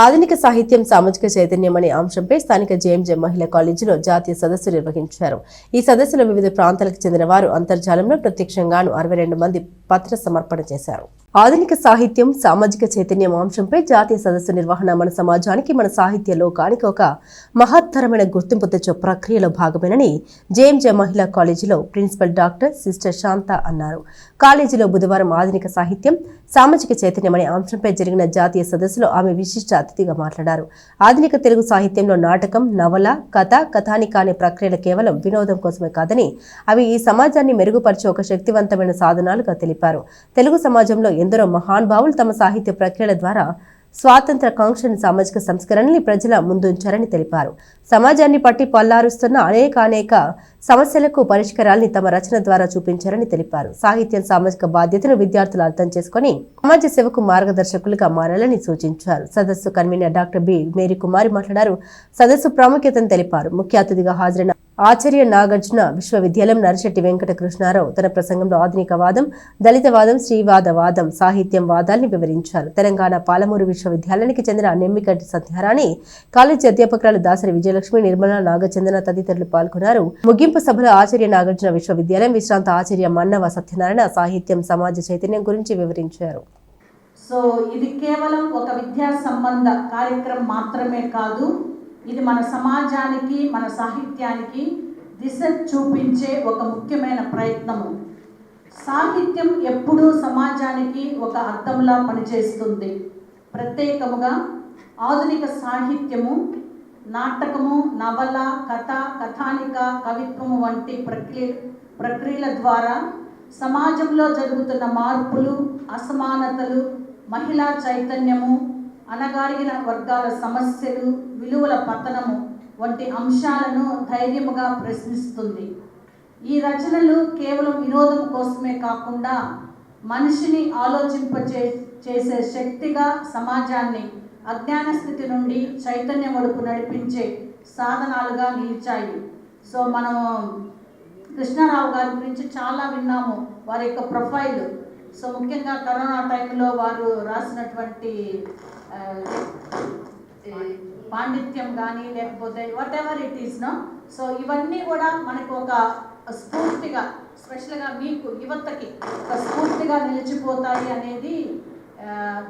ఆధునిక సాహిత్యం సామాజిక చైతన్యం అనే అంశంపై స్థానిక జేఎంజే మహిళా కాలేజీలో జాతీయ సదస్సు నిర్వహించారు. ఈ సదస్సులో వివిధ ప్రాంతాలకు చెందిన వారు అంతర్జాలంలో ప్రత్యక్షంగాను 62 మంది పత్ర సమర్పణ చేశారు. ఆధునిక సాహిత్యం సామాజిక చైతన్యం అంశంపై జాతీయ సదస్సు నిర్వహణ మన సమాజానికి, మన సాహిత్య లోకానికి ఒక మహత్తరమైన గుర్తింపు తెచ్చే ప్రక్రియలో భాగమేనని జేఎంజే మహిళా కాలేజీలో ప్రిన్సిపల్ డాక్టర్ సిస్టర్ శాంత అన్నారు. కాలేజీలో బుధవారం ఆధునిక సాహిత్యం సామాజిక చైతన్యం అనే అంశంపై జరిగిన జాతీయ సదస్సులో ఆమె విశిష్ట అతిథిగా మాట్లాడారు. ఆధునిక తెలుగు సాహిత్యంలో నాటకం, నవల, కథ, కథానిక అనే ప్రక్రియలు కేవలం వినోదం కోసమే కాదని అవి ఈ సమాజాన్ని మెరుగుపరిచే ఒక శక్తివంతమైన సాధనాలుగా తెలిపారు. తెలుగు సమాజంలో ఎందరో మహానుభావులు తమ సాహిత్య ప్రక్రియల ద్వారా స్వాతంత్ర కాంక్షని, సామాజిక సంస్కరణని ప్రజల ముందుంచారని తెలిపారు. సమాజాన్ని పట్టి పల్లారుస్తున్న అనేక సమస్యలకు పరిష్కారాల్ని తమ రచన ద్వారా చూపించారని తెలిపారు. సాహిత్యం సామాజిక బాధ్యతను విద్యార్థులు అర్థం చేసుకుని సమాజ సేవకు మార్గదర్శకులుగా మారాలని సూచించారు. సదస్సు కన్వీనర్ డాక్టర్ బి మేరీ కుమారి మాట్లాడారు. సదస్సు ప్రాముఖ్యతను తెలిపారు. ముఖ్య అతిథిగా హాజరైన ఆచార్య నాగార్జున విశ్వవిద్యాలయం నరిశెట్టి వెంకట కృష్ణారావు తన ప్రసంగంలో ఆధునికవాదం, దళితవాదం, శ్రీవాదవాదం, సాహిత్యం వాదాల్ని వివరించారు. తెలంగాణ పాలమూరు విశ్వవిద్యాలయానికి చెందిన నెమ్మికట్టి సత్యనారాయణ, కాలేజీ అధ్యాపకురాలు దాసరి విజయలక్ష్మి, నిర్మల, నాగచందన తదితరులు పాల్గొన్నారు. ముగింపు సభలో ఆచార్య నాగార్జున విశ్వవిద్యాలయం విశ్రాంత ఆచార్య మన్నవ సత్యనారాయణ సాహిత్యం సమాజ చైతన్యం గురించి వివరించారు. సో ఇది కేవలం ఒక విద్యా సంబంధ కార్యక్రమం మాత్రమే కాదు, ఇది మన సమాజానికి, మన సాహిత్యానికి దిశ చూపించే ఒక ముఖ్యమైన ప్రయత్నము. సాహిత్యం ఎప్పుడూ సమాజానికి ఒక అద్దంలా పనిచేస్తుంది. ప్రత్యేకముగా ఆధునిక సాహిత్యము, నాటకము, నవల, కథ, కథానిక, కవిత్వము వంటి ప్రక్రియల ద్వారా సమాజంలో జరుగుతున్న మార్పులు, అసమానతలు, మహిళా చైతన్యము, అణగారిన వర్గాల సమస్యలు, విలువల పతనము వంటి అంశాలను ధైర్యముగా ప్రశ్నిస్తుంది. ఈ రచనలు కేవలం వినోదం కోసమే కాకుండా మనిషిని ఆలోచింపచేసే శక్తిగా, సమాజాన్ని అజ్ఞాన స్థితి నుండి చైతన్యం వైపు నడిపించే సాధనాలుగా నిలిచాయి. సో మనం కృష్ణారావు గారి గురించి చాలా విన్నాము, వారి యొక్క ప్రొఫైల్. సో ముఖ్యంగా కరోనా టైంలో వారు రాసినటువంటి పాండిత్యం కానీ లేకపోతే whatever it is no, so ఇవన్నీ కూడా మనకు ఒక స్ఫూర్తిగా, స్పెషల్గా మీకు యువతకి ఒక స్ఫూర్తిగా నిలిచిపోతాయి అనేది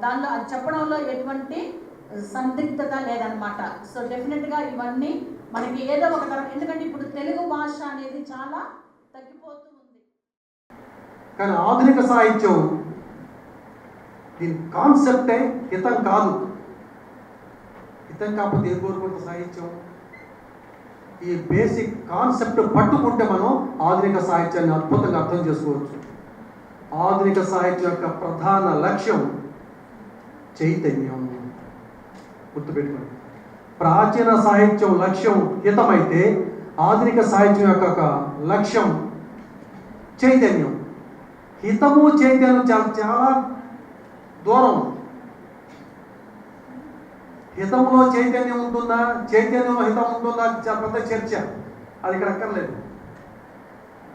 దానిలో అది చెప్పడంలో ఎటువంటి సందిగ్ధత లేదనమాట. సో డెఫినెట్గా ఇవన్నీ మనకి ఏదో ఒక తరం, ఎందుకంటే ఇప్పుడు తెలుగు భాష అనేది చాలా తగ్గిపోతూ ఉంది. కానీ ఆధునిక సాహిత్యం దీని కాన్సెప్టే హితం కాదు. హితం కాకపోతే ఏం కోరుకుంటున్న సాహిత్యం? ఈ బేసిక్ కాన్సెప్ట్ పట్టుకుంటే మనం ఆధునిక సాహిత్యాన్ని అద్భుతంగా అర్థం చేసుకోవచ్చు. ఆధునిక సాహిత్యం యొక్క ప్రధాన లక్ష్యం చైతన్యం. గుర్తుపెట్టుకోండి, ప్రాచీన సాహిత్యం లక్ష్యం హితమైతే ఆధునిక సాహిత్యం యొక్క లక్ష్యం చైతన్యం. హితము చైతన్యం చాలా దూరం. హితంలో చైతన్యం ఉంటుందా, చైతన్యంలో హితం ఉంటుందా, పెద్ద చర్చ. అది ఇక్కడ అక్కర్లేదు.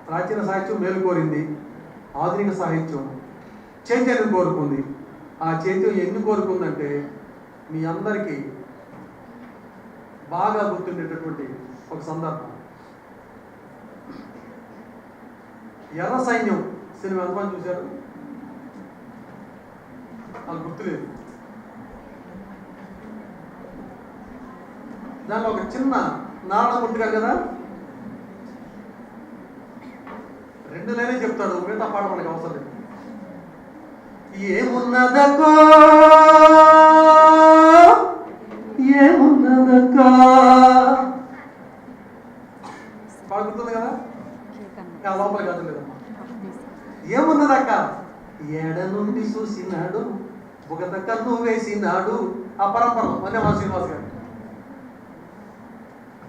ప్రాచీన సాహిత్యం మేలు కోరింది, ఆధునిక సాహిత్యం చైతన్యం కోరుకుంది. ఆ చైతన్యం ఎన్ని కోరుకుందంటే మీ అందరికీ బాగా గుర్తుండేటటువంటి ఒక సందర్భం. ఎర్ర సైన్యం సినిమా ఎంతమంది చూశారు? అది గుర్తులేదు. దానిలో ఒక చిన్న నారాయణ ముట్టుగారు కదా, 2 లైన్లే చెప్తాడు, మిగతా పాట మనకు అవసరం లేదు. ఏమున్నదకో ఏమున్నదకా పాట గుర్తుంది కదా, లోపల కాదు లేదమ్మా. ఏమున్నదక్క, ఏడ నుండి చూసినాడు, ఒకత కన్ను వేసినాడు. ఆ పరంపర మన శ్రీనివాస్ గారు.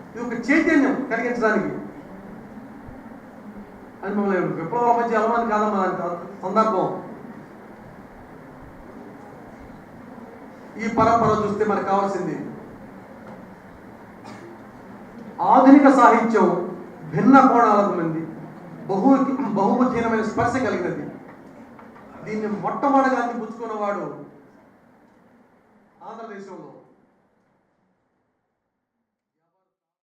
ఇది ఒక చైతన్యం కలిగించడానికి అని మమ్మల్ని విప్లవ మధ్య అలవాటు కాదమ్మా సందర్భం. ఈ పరంపర చూస్తే మనకు కావాల్సింది ఆధునిక సాహిత్యం భిన్న కోణాలకు మంది బహుముఖీనమైన స్పర్శ కలిగినది. దీన్ని మొట్టమొదటిగా అందిపుచ్చుకున్నవాడు ఆంధ్రదేశంలో